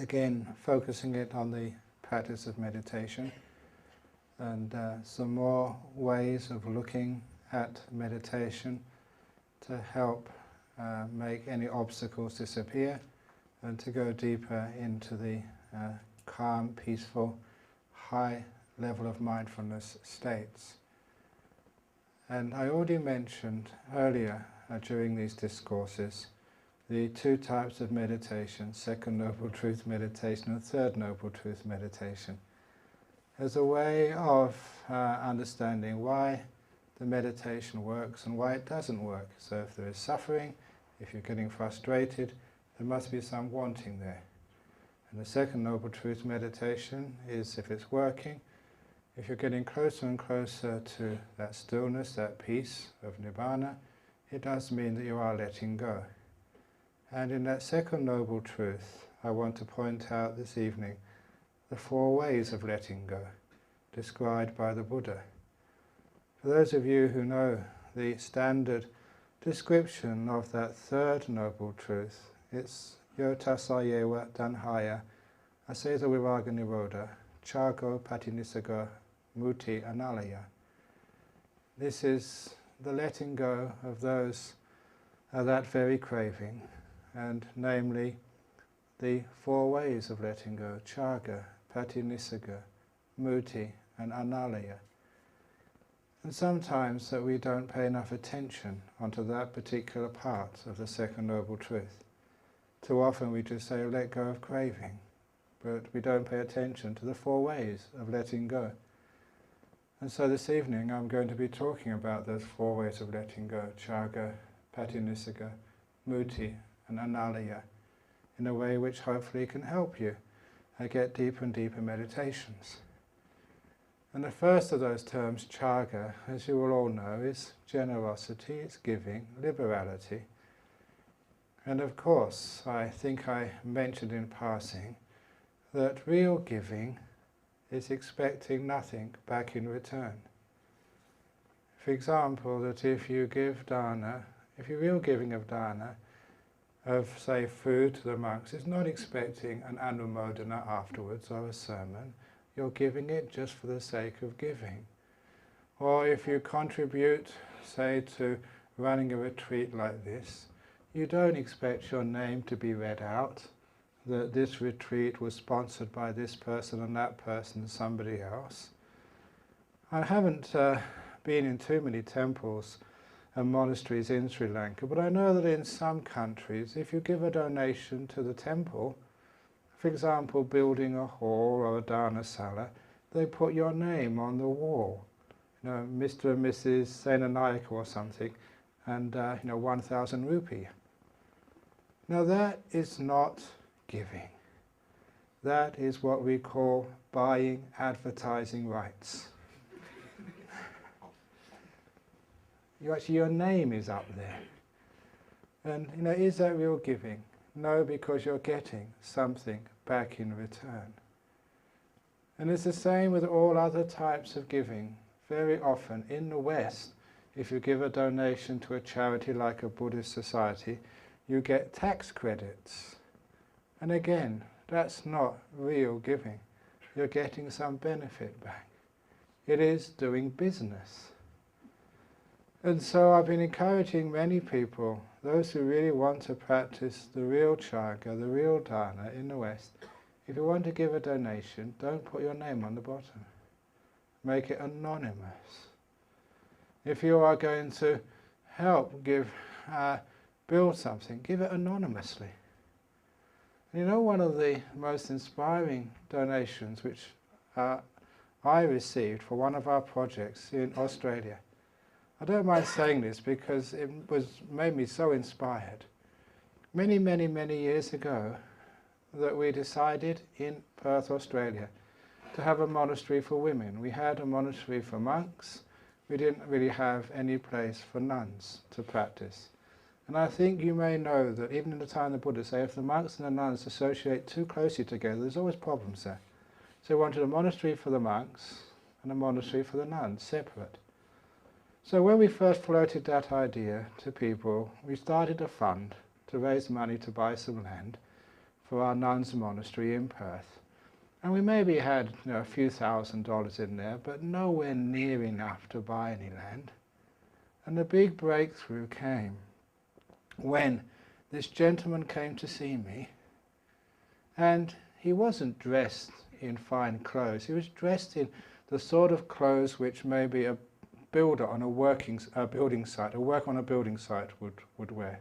again focusing it on the practice of meditation, and some more ways of looking at meditation to help make any obstacles disappear and to go deeper into the calm, peaceful, high level of mindfulness states. And I already mentioned earlier during these discourses the two types of meditation, second Noble Truth meditation and third Noble Truth meditation, as a way of understanding why the meditation works and why it doesn't work. So if there is suffering, if you're getting frustrated, there must be some wanting there. And the second Noble Truth meditation is if it's working, if you're getting closer and closer to that stillness, that peace of Nibbana, it does mean that you are letting go. And in that second Noble Truth, I want to point out this evening the 4 ways of letting go, described by the Buddha. For those of you who know the standard description of that third Noble Truth, it's Yotasayewa Danhaya Aseta Viraga Nirodha Chago Patinisaga Muti Analaya. This is the letting go of those, that very craving, and namely the 4 ways of letting go, Chaga, Patinisaga, Muti and Analaya. And sometimes that we don't pay enough attention onto that particular part of the second Noble Truth. Too often we just say, let go of craving, but we don't pay attention to the 4 ways of letting go. And so this evening I'm going to be talking about those 4 ways of letting go, Chaga, Patinisaga, Muti and Analaya, in a way which hopefully can help you get deeper and deeper meditations. And the first of those terms, Chaga, as you will all know, is generosity, it's giving, liberality. And of course, I think I mentioned in passing that real giving is expecting nothing back in return. For example, that if you give dana, if you're real giving of dana, of say food to the monks, it's not expecting an anumodana afterwards or a sermon. You're giving it just for the sake of giving. Or if you contribute, say, to running a retreat like this, you don't expect your name to be read out, that this retreat was sponsored by this person and that person and somebody else. I haven't been in too many temples and monasteries in Sri Lanka, but I know that in some countries, if you give a donation to the temple, for example, building a hall or a dharmasala, they put your name on the wall. You know, Mr. and Mrs. Senanayaka or something, and 1,000 rupee. Now that is not giving. That is what we call buying advertising rights. Your name is up there. And is that real giving? No, because you're getting something back in return. And it's the same with all other types of giving. Very often in the West, if you give a donation to a charity like a Buddhist society, you get tax credits. And again, that's not real giving. You're getting some benefit back. It is doing business. And so I've been encouraging many people, those who really want to practice the real Chaga, the real dana in the West, if you want to give a donation, don't put your name on the bottom. Make it anonymous. If you are going to help build something, give it anonymously. And one of the most inspiring donations which I received for one of our projects in Australia, I don't mind saying this because it made me so inspired. Many, many, many years ago that we decided in Perth, Australia, to have a monastery for women. We had a monastery for monks. We didn't really have any place for nuns to practice. And I think you may know that even in the time of the Buddha, say if the monks and the nuns associate too closely together, there's always problems there. So we wanted a monastery for the monks and a monastery for the nuns, separate. So when we first floated that idea to people, we started a fund to raise money to buy some land for our nuns' monastery in Perth. And we maybe had a few $1,000s in there, but nowhere near enough to buy any land. And the big breakthrough came when this gentleman came to see me, and he wasn't dressed in fine clothes. He was dressed in the sort of clothes which maybe a builder on a building site would wear.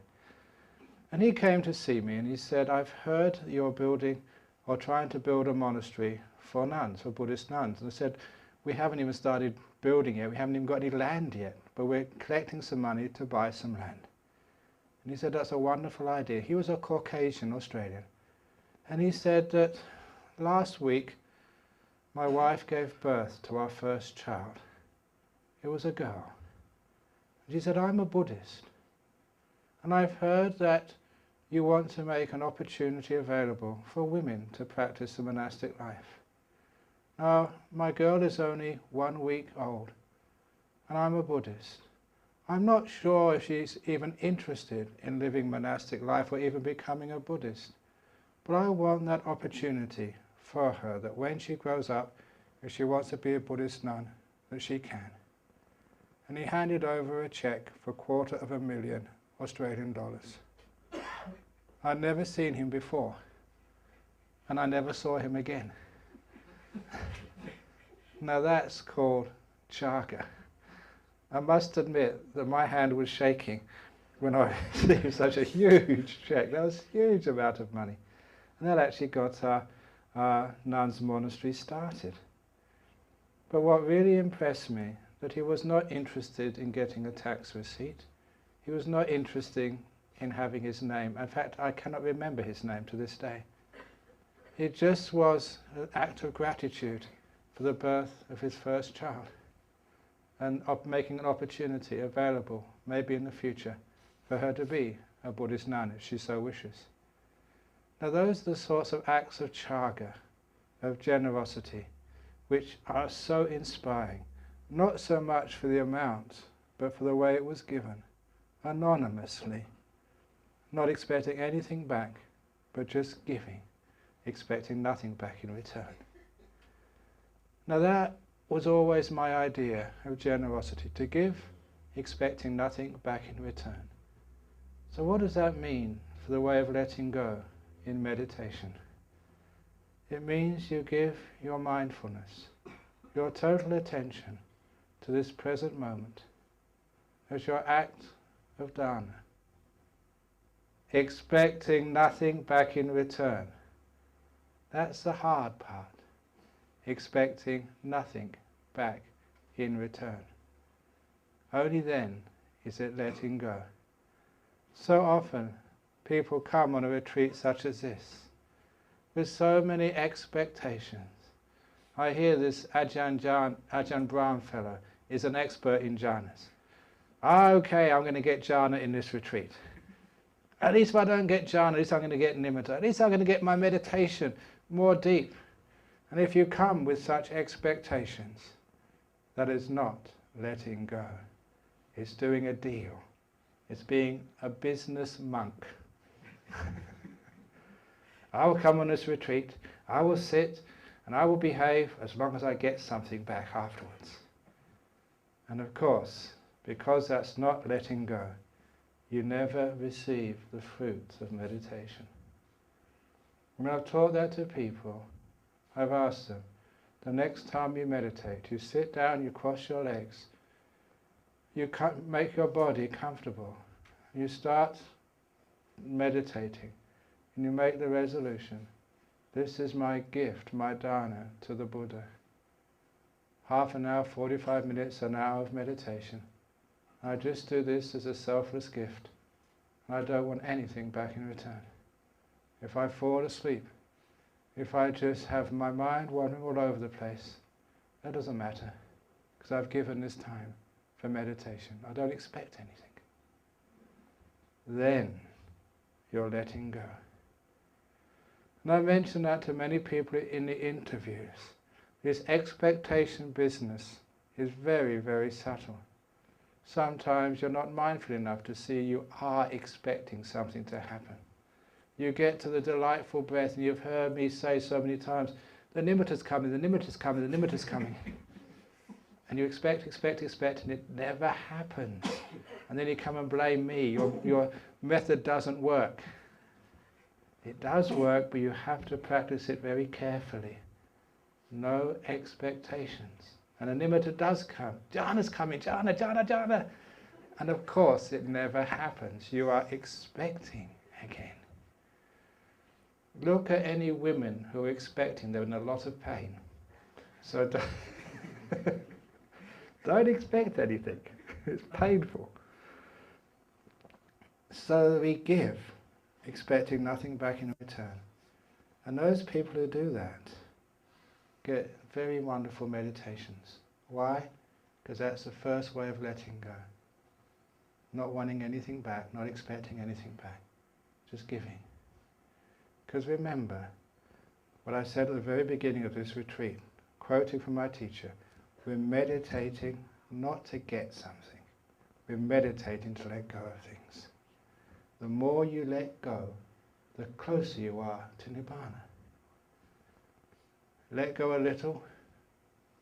And he came to see me and he said, "I've heard you're building or trying to build a monastery for nuns, for Buddhist nuns." And I said, "We haven't even started building yet, we haven't even got any land yet, but we're collecting some money to buy some land." And he said, "That's a wonderful idea." He was a Caucasian Australian. And he said that last week my wife gave birth to our first child. It was a girl. And she said, "I'm a Buddhist, and I've heard that you want to make an opportunity available for women to practice the monastic life. Now, my girl is only 1 week old, and I'm a Buddhist. I'm not sure if she's even interested in living monastic life or even becoming a Buddhist, but I want that opportunity for her, that when she grows up, if she wants to be a Buddhist nun, that she can." And he handed over a cheque for $250,000 Australian dollars. I'd never seen him before, and I never saw him again. Now that's called chaga. I must admit that my hand was shaking when I received such a huge cheque. That was a huge amount of money. And that actually got our nuns' monastery started. But what really impressed me, that he was not interested in getting a tax receipt. He was not interested in having his name. In fact, I cannot remember his name to this day. It just was an act of gratitude for the birth of his first child, and making an opportunity available, maybe in the future, for her to be a Buddhist nun if she so wishes. Now those are the sorts of acts of chaga, of generosity, which are so inspiring, not so much for the amount, but for the way it was given, anonymously, not expecting anything back, but just giving, expecting nothing back in return. Now that was always my idea of generosity, to give, expecting nothing back in return. So what does that mean for the way of letting go in meditation? It means you give your mindfulness, your total attention to this present moment as your act of dharana, expecting nothing back in return. That's the hard part, expecting nothing back in return. Only then is it letting go. So often people come on a retreat such as this with so many expectations. I hear this Ajahn Brahm fellow is an expert in jhanas. Okay, I'm going to get jhana in this retreat. At least if I don't get jhana, at least I'm going to get nimitta. At least I'm going to get my meditation more deep. And if you come with such expectations, that is not letting go. It's doing a deal. It's being a business monk. I will come on this retreat, I will sit, and I will behave as long as I get something back afterwards. And of course, because that's not letting go, you never receive the fruits of meditation. When I've taught that to people, I've asked them, the next time you meditate, you sit down, you cross your legs, you make your body comfortable, you start meditating, and you make the resolution, this is my gift, my dharana to the Buddha. Half an hour, 45 minutes, an hour of meditation. I just do this as a selfless gift. I don't want anything back in return. If I fall asleep, if I just have my mind wandering all over the place, that doesn't matter, because I've given this time for meditation. I don't expect anything. Then you're letting go. And I mention that to many people in the interviews. This expectation business is very, very subtle. Sometimes you're not mindful enough to see you are expecting something to happen. You get to the delightful breath, and you've heard me say so many times, the nimitter's coming, the nimitter's coming, the nimitter's coming. And you expect, and it never happens. And then you come and blame me, your method doesn't work. It does work, but you have to practice it very carefully. No expectations. And a nimitta does come. Jhana's coming, jhana, jhana, jhana. And of course it never happens. You are expecting again. Look at any women who are expecting, they're in a lot of pain. So don't expect anything. It's painful. So we give, expecting nothing back in return. And those people who do that get very wonderful meditations. Why? Because that's the first way of letting go. Not wanting anything back, not expecting anything back. Just giving. Because remember, what I said at the very beginning of this retreat, quoting from my teacher, we're meditating not to get something. We're meditating to let go of things. The more you let go, the closer you are to Nibbana. Let go a little,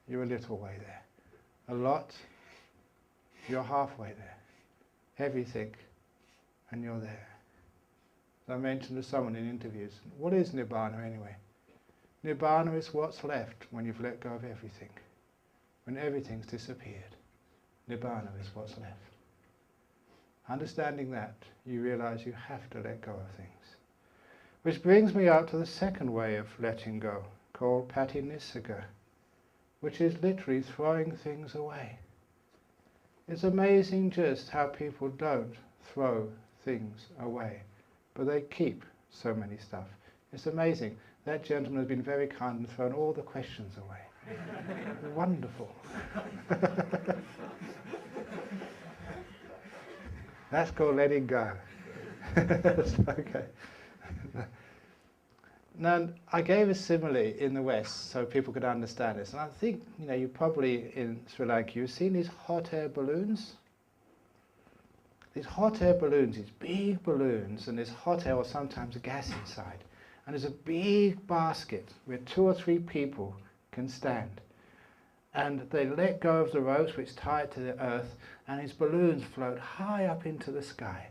you're a little way there. A lot, you're halfway there. Everything, and you're there. As I mentioned to someone in interviews, what is Nibbana anyway? Nibbana is what's left when you've let go of everything. When everything's disappeared, Nibbana is what's left. Understanding that, you realize you have to let go of things. Which brings me up to the second way of letting go, called Patinissagga, which is literally throwing things away. It's amazing just how people don't throw things away, but they keep so many stuff. It's amazing. That gentleman has been very kind and thrown all the questions away. Wonderful. That's called letting go. Okay. Now, I gave a simile in the West so people could understand this, and I think, you probably in Sri Lanka, you've seen these hot air balloons. These hot air balloons, these big balloons, and there's hot air or sometimes gas inside. And there's a big basket where 2 or 3 people can stand. And they let go of the ropes which tie it to the earth, and these balloons float high up into the sky.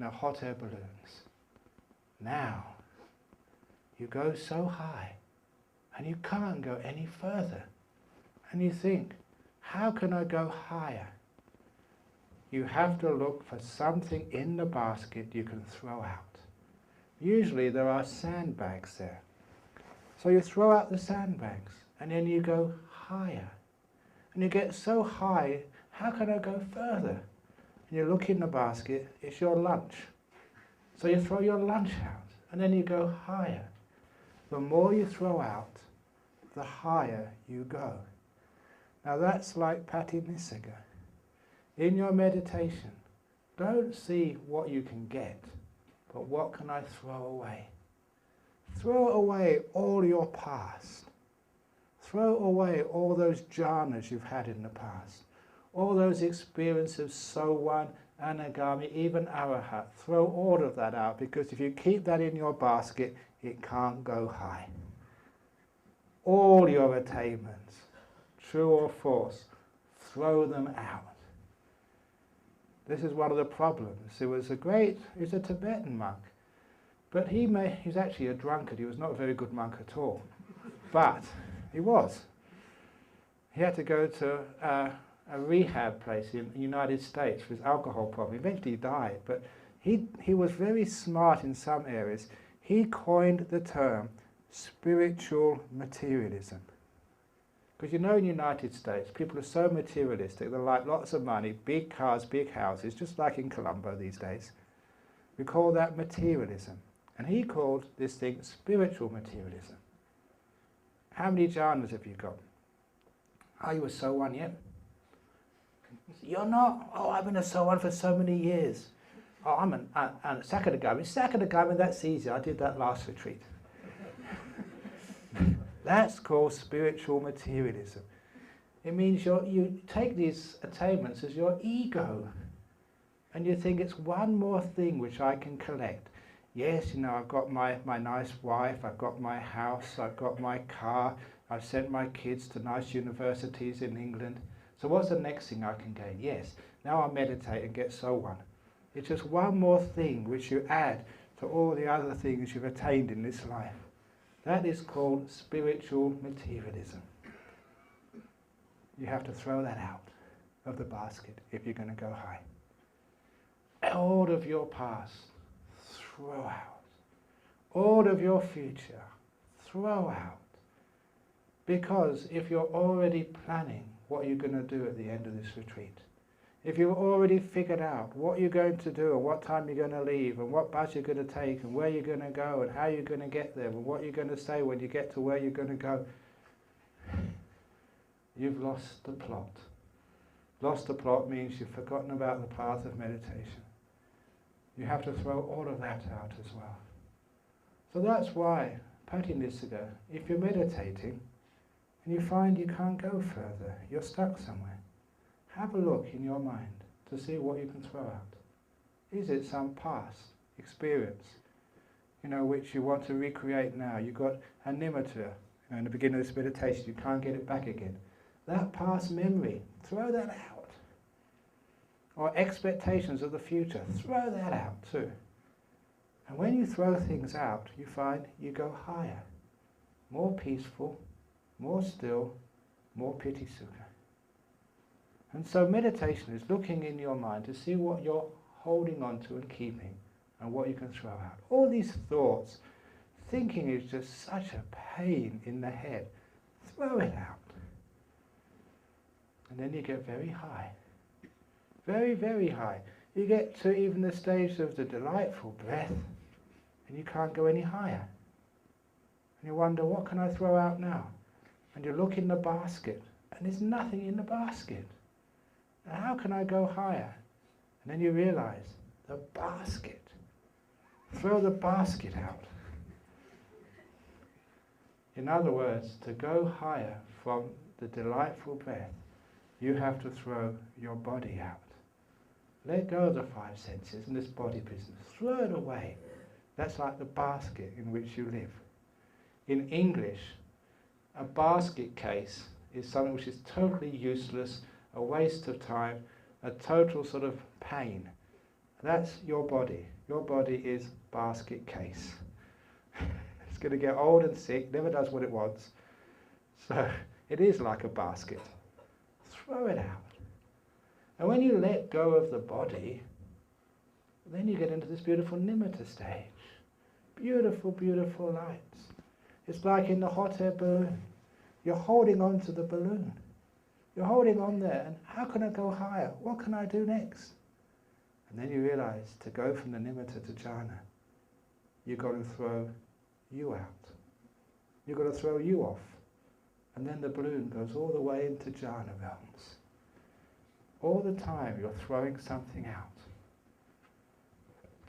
Hot air balloons. Now, you go so high, and you can't go any further. And you think, how can I go higher? You have to look for something in the basket you can throw out. Usually there are sandbags there. So you throw out the sandbags, and then you go higher. And you get so high, how can I go further? And you look in the basket, it's your lunch. So you throw your lunch out, and then you go higher. The more you throw out, the higher you go. Now that's like Patinissagga. In your meditation, don't see what you can get, but what can I throw away? Throw away all your past. Throw away all those jhanas you've had in the past. All those experiences of Sowan, Anagami, even Arahat. Throw all of that out, because if you keep that in your basket, it can't go high. All your attainments, true or false, throw them out. This is one of the problems. He was a Tibetan monk, but he was actually a drunkard. He was not a very good monk at all, but he was. He had to go to a rehab place in the United States for his alcohol problem. Eventually he died, but he was very smart in some areas. He coined the term spiritual materialism. Because in the United States, people are so materialistic, they like lots of money, big cars, big houses, just like in Colombo these days. We call that materialism. And he called this thing spiritual materialism. How many jhanas have you got? Are you a Sowan yet? You're not? Oh, I've been a Sowan for so many years. Oh, I'm a Sakadagami. Sakadagami, that's easy. I did that last retreat. That's called spiritual materialism. It means you take these attainments as your ego, and you think it's one more thing which I can collect. Yes, I've got my nice wife, I've got my house, I've got my car, I've sent my kids to nice universities in England. So what's the next thing I can gain? Yes, now I'll meditate and get so on. It's just one more thing which you add to all the other things you've attained in this life. That is called spiritual materialism. You have to throw that out of the basket if you're going to go high. All of your past, throw out. All of your future, throw out. Because if you're already planning what you're going to do at the end of this retreat, if you've already figured out what you're going to do and what time you're going to leave and what bus you're going to take and where you're going to go and how you're going to get there and what you're going to say when you get to where you're going to go, you've lost the plot. Lost the plot means you've forgotten about the path of meditation. You have to throw all of that out as well. So that's why, Patinissagga, if you're meditating and you find you can't go further, you're stuck somewhere, have a look in your mind to see what you can throw out. Is it some past experience, which you want to recreate now? You've got a nimitta, in the beginning of this meditation, you can't get it back again. That past memory, throw that out. Or expectations of the future, throw that out too. And when you throw things out, you find you go higher, more peaceful, more still, more piti sukha. And so meditation is looking in your mind to see what you're holding on to and keeping and what you can throw out. All these thoughts, thinking is just such a pain in the head. Throw it out. And then you get very high. Very, very high. You get to even the stage of the delightful breath and you can't go any higher. And you wonder, what can I throw out now? And you look in the basket and there's nothing in the basket. Now, how can I go higher? And then you realize, the basket. Throw the basket out. In other words, to go higher from the delightful breath, you have to throw your body out. Let go of the five senses and this body business. Throw it away. That's like the basket in which you live. In English, a basket case is something which is totally useless, a waste of time, a total sort of pain. That's your body. Your body is basket case. It's going to get old and sick, never does what it wants. So it is like a basket. Throw it out. And when you let go of the body, then you get into this beautiful nimitta stage. Beautiful, beautiful lights. It's like in the hot air balloon. You're holding on to the balloon. You're holding on there, and how can I go higher? What can I do next? And then you realize, to go from the nimitta to jhana, you've got to throw you out. You've got to throw you off. And then the balloon goes all the way into jhana realms. All the time you're throwing something out.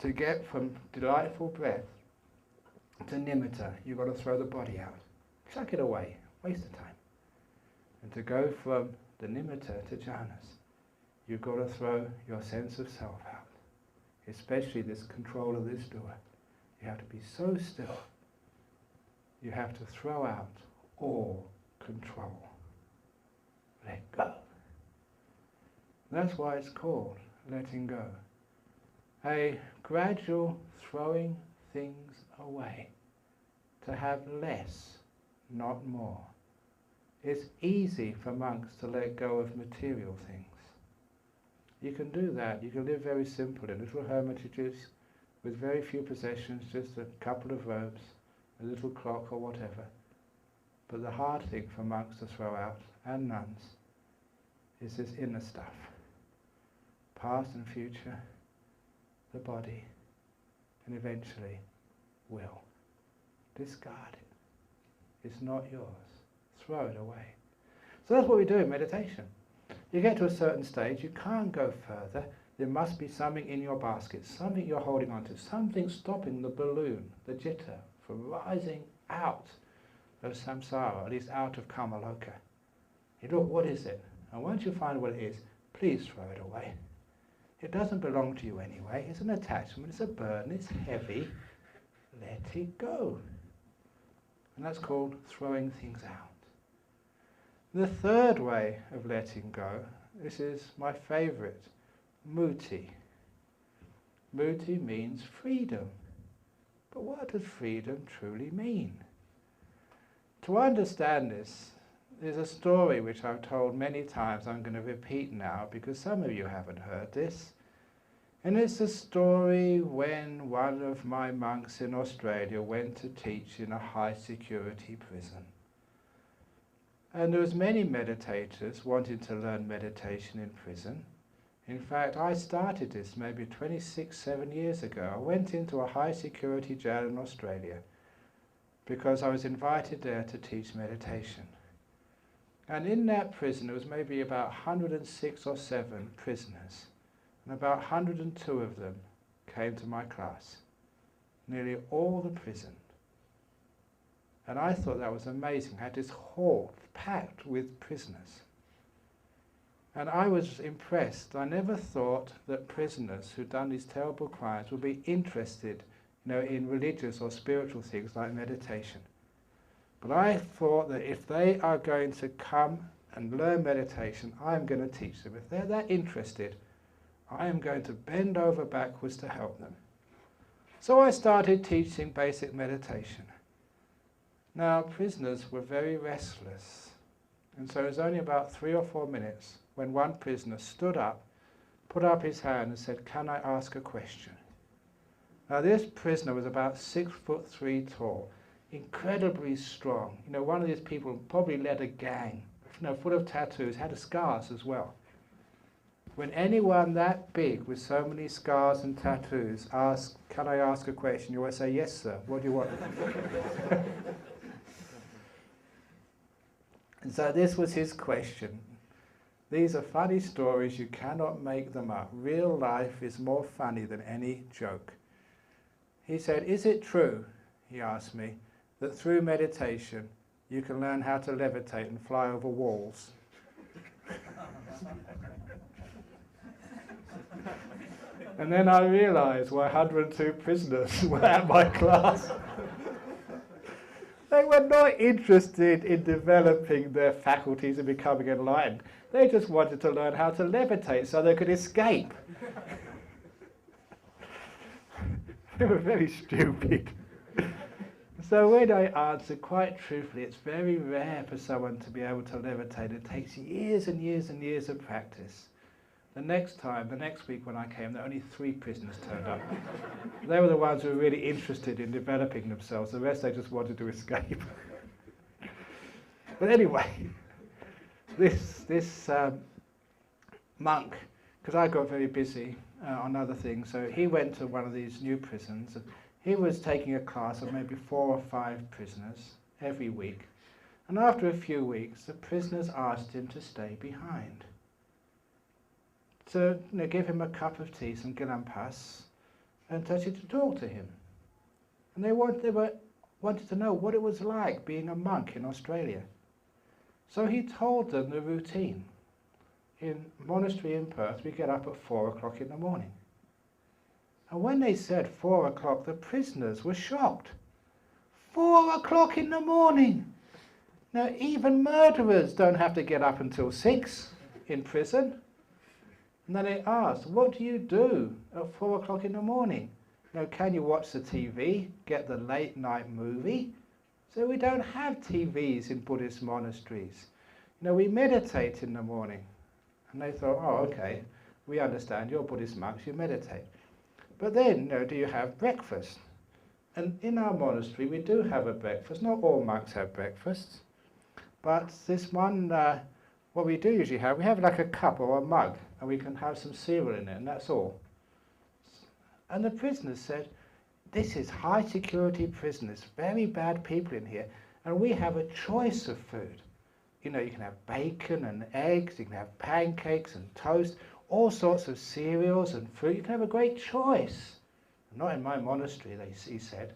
To get from delightful breath to nimitta, you've got to throw the body out. Chuck it away, waste of time. And to go from the nimitta to jhanas, you've got to throw your sense of self out. Especially this control of this doer. You have to be so still. You have to throw out all control. Let go. That's why it's called letting go. A gradual throwing things away. To have less, not more. It's easy for monks to let go of material things. You can do that. You can live very simple in little hermitages with very few possessions, just a couple of robes, a little clock or whatever. But the hard thing for monks to throw out, and nuns, is this inner stuff. Past and future, the body, and eventually will. Discard it. It's not yours. Throw it away. So that's what we do in meditation. You get to a certain stage, you can't go further. There must be something in your basket, something you're holding on to, something stopping the balloon, the jitta, from rising out of samsara, at least out of kamaloka. You look, what is it? And once you find what it is, please throw it away. It doesn't belong to you anyway. It's an attachment, it's a burden, it's heavy. let it go. And that's called throwing things out. The third way of letting go, this is my favourite, muti. Muti means freedom. But what does freedom truly mean? To understand this, there's a story which I've told many times. I'm going to repeat now because some of you haven't heard this. And it's a story when one of my monks in Australia went to teach in a high security prison. And there was many meditators wanting to learn meditation in prison. In fact, I started this maybe 7 years ago. I went into a high security jail in Australia because I was invited there to teach meditation. And in that prison, there was maybe about 106 or 7 prisoners. And about 102 of them came to my class. Nearly all the prison. And I thought that was amazing. I had this hall packed with prisoners. And I was impressed. I never thought that prisoners who'd done these terrible crimes would be interested, in religious or spiritual things like meditation. But I thought that if they are going to come and learn meditation, I'm going to teach them. If they're that interested, I am going to bend over backwards to help them. So I started teaching basic meditation. Now, prisoners were very restless, and so it was only about 3 or 4 minutes when one prisoner stood up, put up his hand and said, "Can I ask a question?" Now this prisoner was about 6'3" tall, incredibly strong. One of these people probably led a gang, full of tattoos, had scars as well. When anyone that big with so many scars and tattoos asks, "Can I ask a question?" you always say, "Yes, sir. What do you want?" And so this was his question. These are funny stories, you cannot make them up. Real life is more funny than any joke. He said, "Is it true," he asked me, "that through meditation you can learn how to levitate and fly over walls?" And then I realised why 102 prisoners were at my class. They were not interested in developing their faculties and becoming enlightened. They just wanted to learn how to levitate so they could escape. They were very stupid. So when I answered, quite truthfully, it's very rare for someone to be able to levitate. It takes years and years and years of practice. The next week when I came, there were only 3 prisoners turned up. They were the ones who were really interested in developing themselves. The rest, they just wanted to escape. But anyway, this monk, because I got very busy on other things, so he went to one of these new prisons. He was taking a class of maybe 4 or 5 prisoners every week. And after a few weeks, the prisoners asked him to stay behind. To give him a cup of tea, some gilampas, and to talk to him. And they wanted to know what it was like being a monk in Australia. So he told them the routine. In monastery in Perth, we get up at 4 o'clock in the morning. And when they said 4 o'clock, the prisoners were shocked. 4 o'clock in the morning! Now, even murderers don't have to get up until 6 in prison. And then they asked, "What do you do at 4 o'clock in the morning? Can you watch the TV, get the late night movie?" So we don't have TVs in Buddhist monasteries. We meditate in the morning. And they thought, "Oh, okay, we understand, you're Buddhist monks, you meditate. But then, do you have breakfast?" And in our monastery, we do have a breakfast. Not all monks have breakfasts. But this one, what we do usually have, we have like a cup or a mug, and we can have some cereal in it, and that's all. And the prisoners said, "This is high security prisoners, very bad people in here, and we have a choice of food. You can have bacon and eggs, you can have pancakes and toast, all sorts of cereals and fruit. You can have a great choice." "Not in my monastery," he said.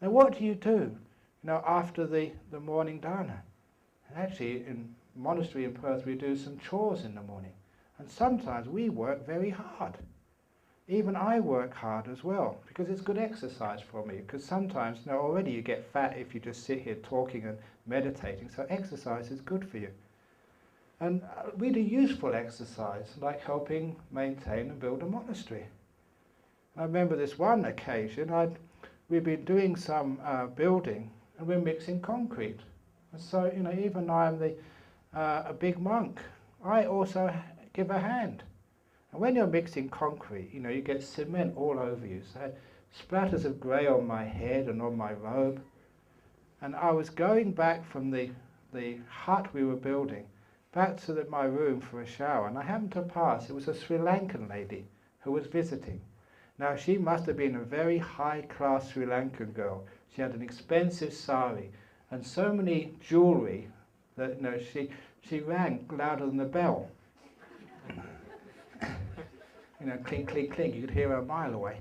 "Now what do you do, after the morning dana?" And actually, in monastery in Perth, we do some chores in the morning. And sometimes we work very hard. even I work hard as well, because it's good exercise for me, because sometimes, already you get fat if you just sit here talking and meditating, so exercise is good for you. And we do useful exercise, like helping maintain and build a monastery. I remember this one occasion, we'd been doing some building, and we're mixing concrete. And so, even though I'm a big monk, I also give a hand. And when you're mixing concrete, you get cement all over you. So I had splatters of grey on my head and on my robe. And I was going back from the hut we were building, back to my room for a shower, and I happened to pass. It was a Sri Lankan lady who was visiting. Now, she must have been a very high-class Sri Lankan girl. She had an expensive sari and so many jewellery that she rang louder than the bell. Clink, clink, clink. You could hear her a mile away.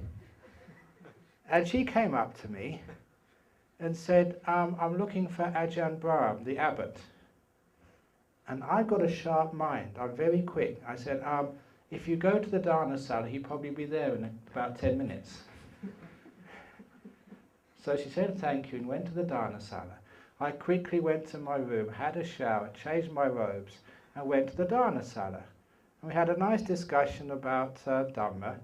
And she came up to me and said, I'm looking for Ajahn Brahm, the abbot. And I've got a sharp mind. I'm very quick. I said, if you go to the Dharmasala, he'll probably be there in about 10 minutes. So she said thank you and went to the Dharmasala. I quickly went to my room, had a shower, changed my robes, and went to the Dharmasala. And we had a nice discussion about Dhamma,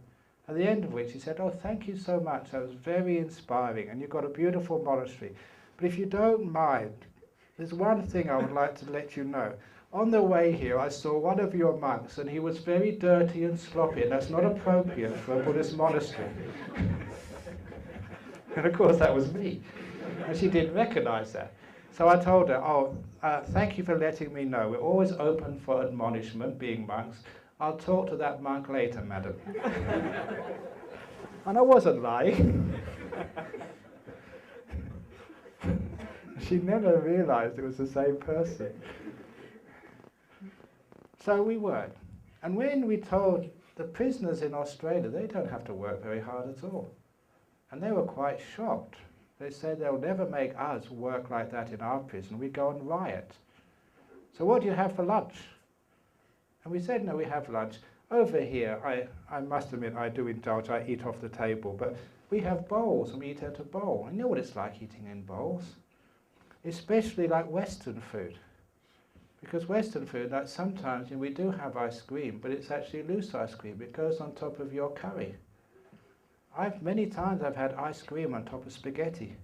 at the end of which he said, oh, thank you so much, that was very inspiring, and you've got a beautiful monastery. But if you don't mind, there's one thing I would like to let you know. On the way here, I saw one of your monks, and he was very dirty and sloppy, and that's not appropriate for a Buddhist monastery. And of course, that was me. And she didn't recognize that. So I told her, thank you for letting me know. We're always open for admonishment, being monks. I'll talk to that monk later, madam. And I wasn't lying. She never realized it was the same person. So we worked. And when we told the prisoners in Australia, they don't have to work very hard at all. And they were quite shocked. They said they'll never make us work like that in our prison. We go and riot. So what do you have for lunch? And we said, no, we have lunch. Over here, I must admit, I do indulge, I eat off the table, but we have bowls and we eat out of a bowl. You know what it's like eating in bowls? Especially like Western food. Because Western food, like sometimes we do have ice cream, but it's actually loose ice cream. It goes on top of your curry. Many times I've had ice cream on top of spaghetti.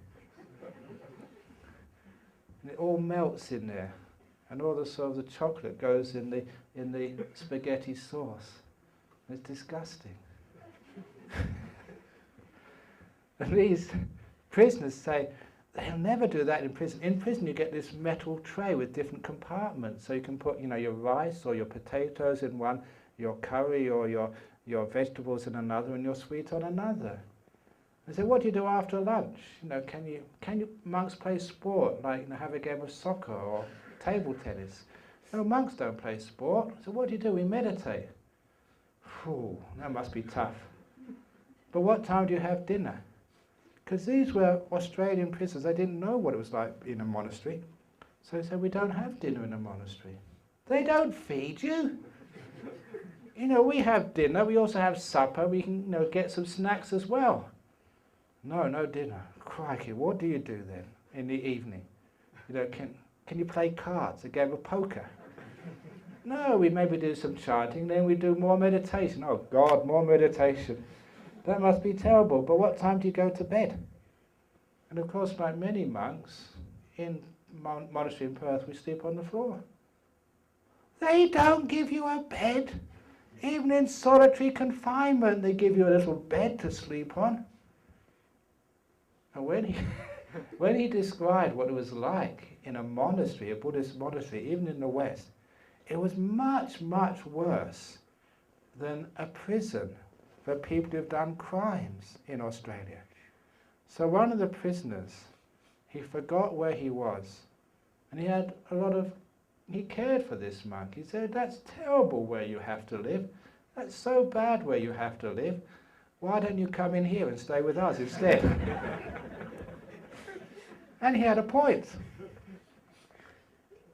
And it all melts in there. And all the sort of the chocolate goes in the spaghetti sauce. It's disgusting. And these prisoners say, they'll never do that in prison. In prison you get this metal tray with different compartments. So you can put your rice or your potatoes in one, your curry or your vegetables in another, and your sweet on another. They say, what do you do after lunch? Can you monks play sport, like have a game of soccer or table tennis? No, monks don't play sport. So what do? We meditate. Phew, that must be tough. But what time do you have dinner? Because these were Australian prisoners. They didn't know what it was like in a monastery. So they said, we don't have dinner in a monastery. They don't feed you. We have dinner. We also have supper. We can get some snacks as well. No dinner. Crikey, what do you do then in the evening? Can you play cards, a game of poker? No, we maybe do some chanting, then we do more meditation. Oh God, more meditation. That must be terrible, but what time do you go to bed? And of course, like many monks, in monastery in Perth, we sleep on the floor. They don't give you a bed. Even in solitary confinement, they give you a little bed to sleep on. And when he described what it was like in a monastery, a Buddhist monastery, even in the West, it was much, much worse than a prison for people who've done crimes in Australia. So one of the prisoners, he forgot where he was, and he cared for this monk. He said, that's terrible where you have to live. That's so bad where you have to live. Why don't you come in here and stay with us instead? And he had a point.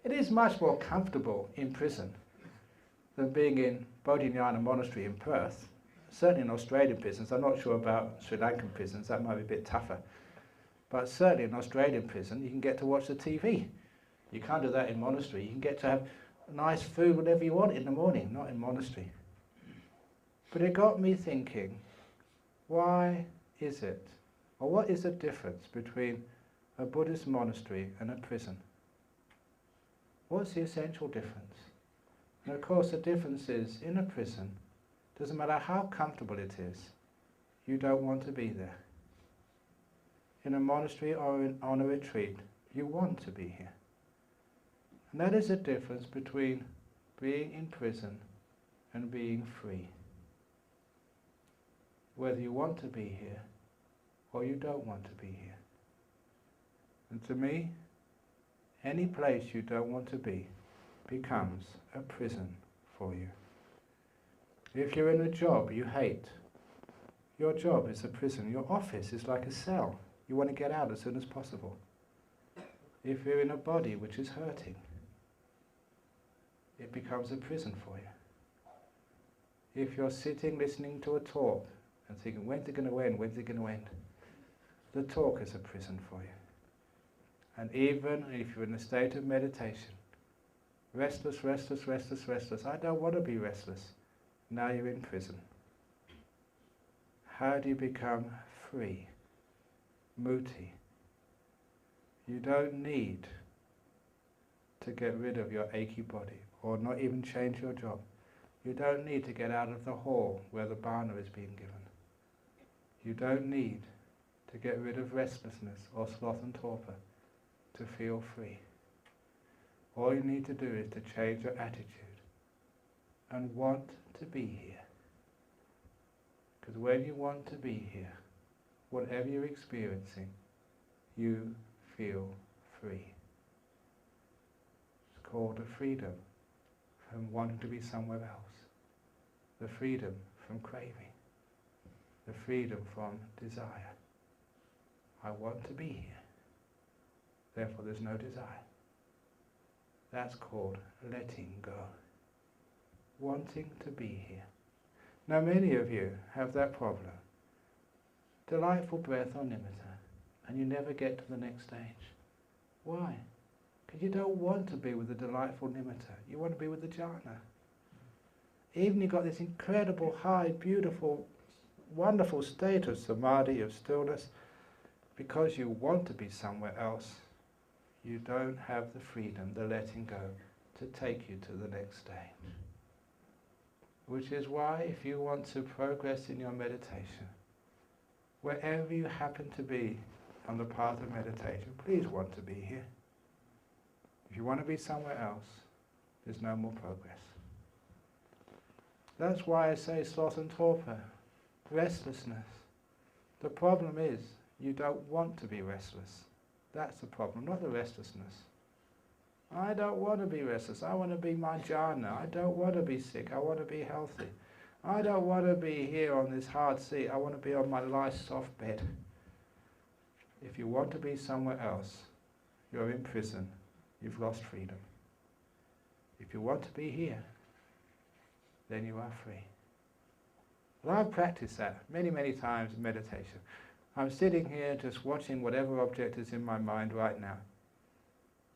It is much more comfortable in prison than being in Bodhinyana Monastery in Perth. certainly in Australian prisons. I'm not sure about Sri Lankan prisons, that might be a bit tougher. But certainly in Australian prison, you can get to watch the TV. You can't do that in monastery. You can get to have nice food, whatever you want in the morning, not in monastery. But it got me thinking, why is it, or what is the difference between a Buddhist monastery and a prison? What's the essential difference? And of course the difference is, in a prison, doesn't matter how comfortable it is, you don't want to be there. In a monastery or on a retreat, you want to be here. And that is the difference between being in prison and being free. Whether you want to be here or you don't want to be here. And to me, any place you don't want to be becomes a prison for you. If you're in a job you hate, your job is a prison. Your office is like a cell. You want to get out as soon as possible. If you're in a body which is hurting, it becomes a prison for you. If you're sitting listening to a talk and thinking, when's it going to end, when's it going to end? The talk is a prison for you. And even if you're in a state of meditation, restless, restless, restless, restless, I don't want to be restless. Now you're in prison. How do you become free? Muti. You don't need to get rid of your achy body, or not even change your job. You don't need to get out of the hall where the bhana is being given. You don't need to get rid of restlessness or sloth and torpor to feel free. All you need to do is to change your attitude and want to be here. Because when you want to be here, whatever you're experiencing, you feel free. It's called a freedom from wanting to be somewhere else. The freedom from craving. The freedom from desire. I want to be here. Therefore there's no desire. That's called letting go. Wanting to be here. Now many of you have that problem. Delightful breath or nimitta, and you never get to the next stage. Why? Because you don't want to be with the delightful nimitta. You want to be with the jhana. Even you've got this incredible, high, beautiful, wonderful state of samadhi, of stillness, because you want to be somewhere else, you don't have the freedom, the letting go, to take you to the next stage. Which is why, if you want to progress in your meditation, wherever you happen to be on the path of meditation, please want to be here. If you want to be somewhere else, there's no more progress. That's why I say sloth and torpor, restlessness. The problem is, you don't want to be restless. That's the problem, not the restlessness. I don't want to be restless. I want to be my jhana. I don't want to be sick. I want to be healthy. I don't want to be here on this hard seat. I want to be on my nice soft bed. If you want to be somewhere else, you're in prison. You've lost freedom. If you want to be here, then you are free. Well, I've practiced that many, many times in meditation. I'm sitting here just watching whatever object is in my mind right now.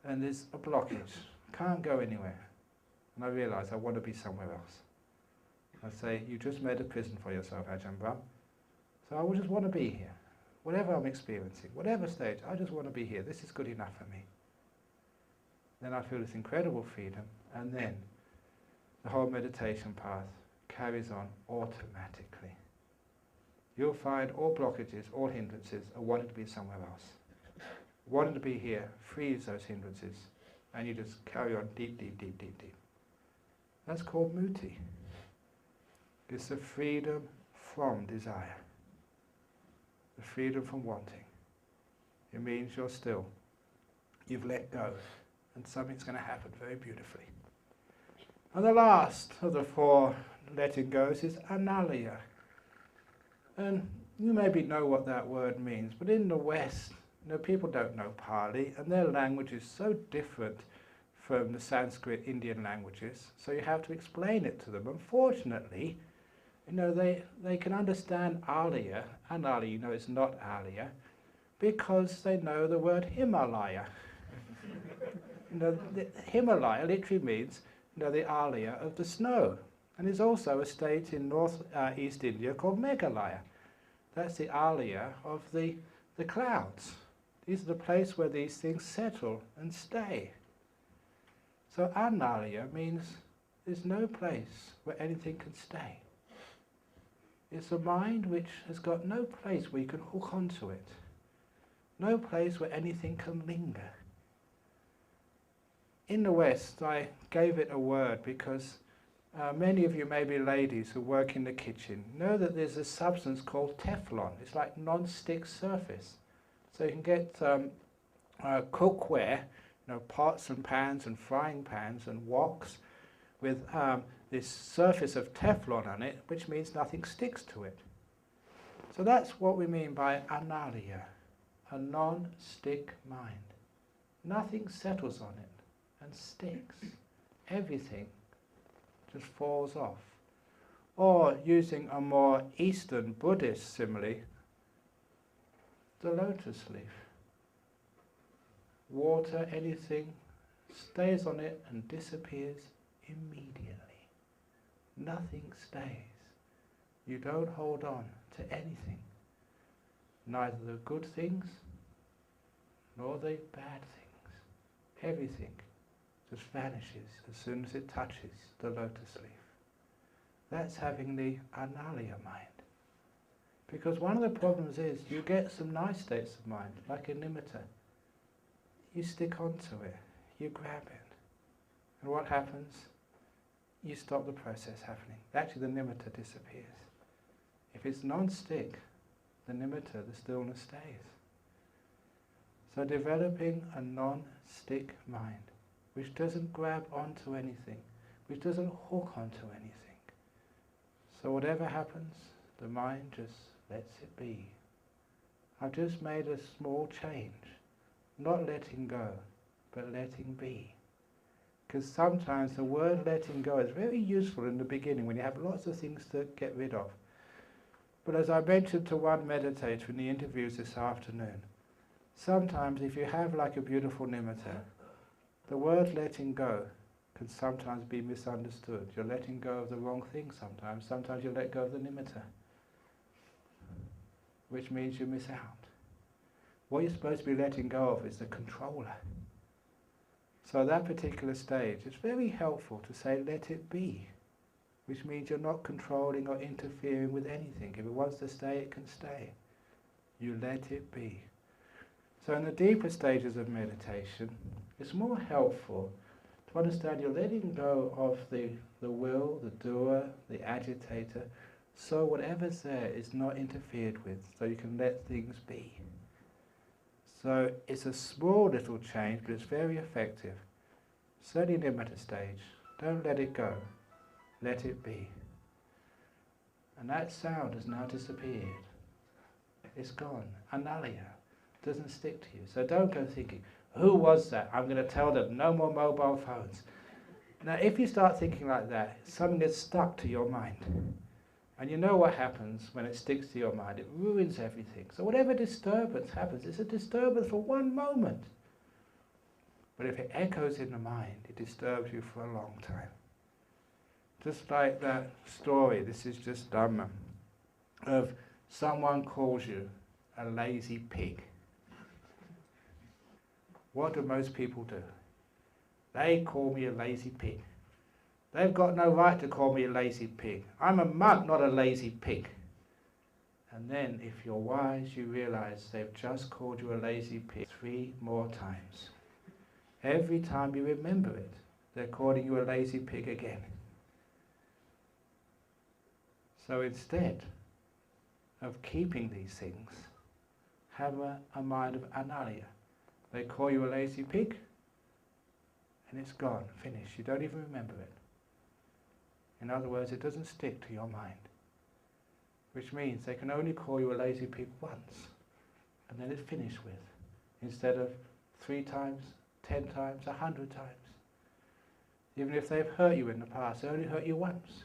And there's a blockage. Can't go anywhere. And I realise I want to be somewhere else. I say, you just made a prison for yourself, Ajahn Brahm. So I will just want to be here. Whatever I'm experiencing, whatever stage, I just want to be here. This is good enough for me. Then I feel this incredible freedom, and then the whole meditation path carries on automatically. You'll find all blockages, all hindrances are wanting to be somewhere else. Wanting to be here frees those hindrances, and you just carry on deep, deep, deep, deep, deep. That's called muti. It's the freedom from desire. The freedom from wanting. It means you're still. You've let go, and something's going to happen very beautifully. And the last of the four letting goes is analaya. And you maybe know what that word means, but in the West, people don't know Pali, and their language is so different from the Sanskrit Indian languages, so you have to explain it to them. Unfortunately, they can understand Alaya, Analaya, it's not Alaya, because they know the word Himalaya. The Himalaya literally means, the Alaya of the snow. And there's also a state in East India called Meghalaya. That's the Alaya of the clouds. These are the place where these things settle and stay. So Analaya means there's no place where anything can stay. It's a mind which has got no place where you can hook onto it. No place where anything can linger. In the West, I gave it a word because many of you, maybe ladies who work in the kitchen, know that there's a substance called Teflon. It's like non-stick surface. So you can get cookware, pots and pans and frying pans and woks with this surface of Teflon on it, which means nothing sticks to it. So that's what we mean by Analaya, a non-stick mind. Nothing settles on it and sticks. Everything just falls off. Or, using a more Eastern Buddhist simile, the lotus leaf. Water, anything, stays on it and disappears immediately. Nothing stays. You don't hold on to anything. Neither the good things nor the bad things. Everything just vanishes as soon as it touches the lotus leaf. That's having the Analaya mind. Because one of the problems is you get some nice states of mind, like a nimitta. You stick onto it, you grab it. And what happens? You stop the process happening. Actually, the nimitta disappears. If it's non-stick, the nimitta, the stillness stays. So developing a non-stick mind, which doesn't grab onto anything, which doesn't hook onto anything. So whatever happens, the mind just lets it be. I've just made a small change. Not letting go, but letting be. Because sometimes the word letting go is very useful in the beginning when you have lots of things to get rid of. But as I mentioned to one meditator in the interviews this afternoon, sometimes if you have like a beautiful nimitta, the word letting go can sometimes be misunderstood. You're letting go of the wrong thing sometimes. Sometimes you let go of the nimitta, which means you miss out. What you're supposed to be letting go of is the controller. So at that particular stage, it's very helpful to say, let it be, which means you're not controlling or interfering with anything. If it wants to stay, it can stay. You let it be. So in the deeper stages of meditation, it's more helpful to understand you're letting go of the will, the doer, the agitator, so whatever's there is not interfered with, so you can let things be. So it's a small little change, but it's very effective. Certainly nimitta stage. Don't let it go. Let it be. And that sound has now disappeared. It's gone. Analaya doesn't stick to you. So don't go thinking, who was that? I'm going to tell them no more mobile phones. Now if you start thinking like that, something gets stuck to your mind. And you know what happens when it sticks to your mind. It ruins everything. So whatever disturbance happens, it's a disturbance for one moment. But if it echoes in the mind, it disturbs you for a long time. Just like that story, this is just Dhamma, of someone calls you a lazy pig. What do most people do? They call me a lazy pig. They've got no right to call me a lazy pig. I'm a monk, not a lazy pig. And then, if you're wise, you realize they've just called you a lazy pig 3 more times. Every time you remember it, they're calling you a lazy pig again. So instead of keeping these things, have a mind of Analaya. They call you a lazy pig, and it's gone, finished. You don't even remember it. In other words, it doesn't stick to your mind. Which means they can only call you a lazy pig once, and then it's finished with. Instead of 3 times, 10 times, 100 times. Even if they've hurt you in the past, they only hurt you once.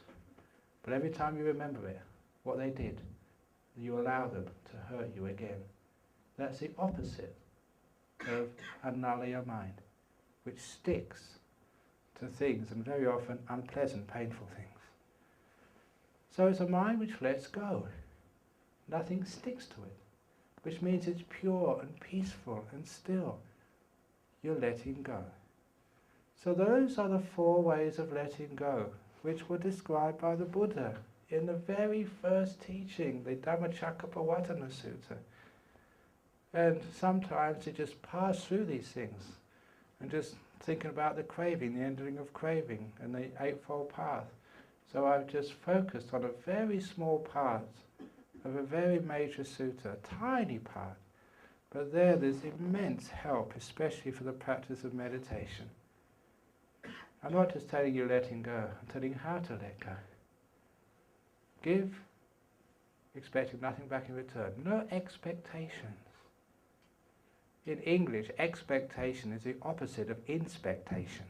But every time you remember it, what they did, you allow them to hurt you again. That's the opposite of anulaya mind, which sticks to things, and very often unpleasant, painful things. So it's a mind which lets go. Nothing sticks to it, which means it's pure and peaceful and still. You're letting go. So those are the 4 ways of letting go, which were described by the Buddha in the very first teaching, the Dhammacakkappavattana Sutta. And sometimes you just pass through these things and just thinking about the craving, the ending of craving, and the Eightfold Path. So I've just focused on a very small part of a very major sutta, a tiny part. But there's immense help, especially for the practice of meditation. I'm not just telling you letting go, I'm telling you how to let go. Give, expecting nothing back in return. No expectations. In English, expectation is the opposite of inspectation.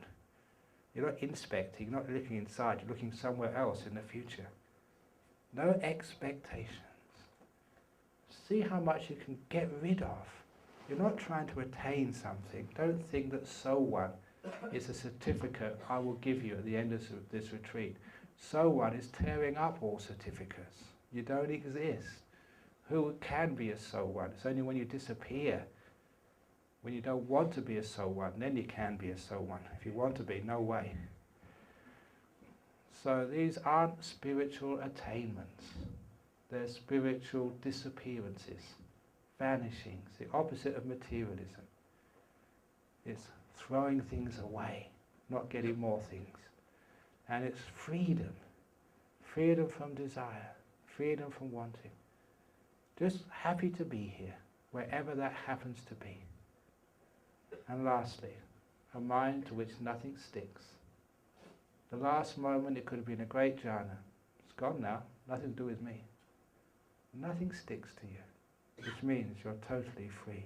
You're not inspecting, you're not looking inside, you're looking somewhere else in the future. No expectations. See how much you can get rid of. You're not trying to attain something. Don't think that so one is a certificate I will give you at the end of this retreat. So one is tearing up all certificates. You don't exist. Who can be a so one? It's only when you disappear, when you don't want to be a so one, then you can be a so one. If you want to be, no way. So these aren't spiritual attainments. They're spiritual disappearances, vanishings, the opposite of materialism. It's throwing things away, not getting more things. And it's freedom. Freedom from desire, freedom from wanting. Just happy to be here, wherever that happens to be. And lastly, a mind to which nothing sticks. The last moment it could have been a great jhana. It's gone now, nothing to do with me. Nothing sticks to you, which means you're totally free.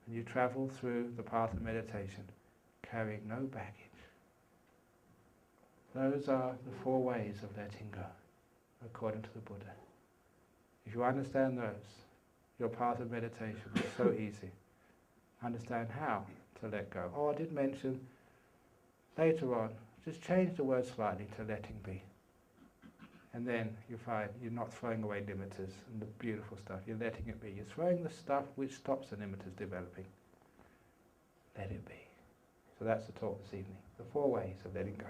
And you travel through the path of meditation, carrying no baggage. Those are the 4 ways of letting go, according to the Buddha. If you understand those, your path of meditation is so easy. Understand how to let go. Oh, I did mention later on, just change the word slightly to letting be. And then you find you're not throwing away limiters and the beautiful stuff. You're letting it be. You're throwing the stuff which stops the limiters developing. Let it be. So that's the talk this evening. The 4 ways of letting go.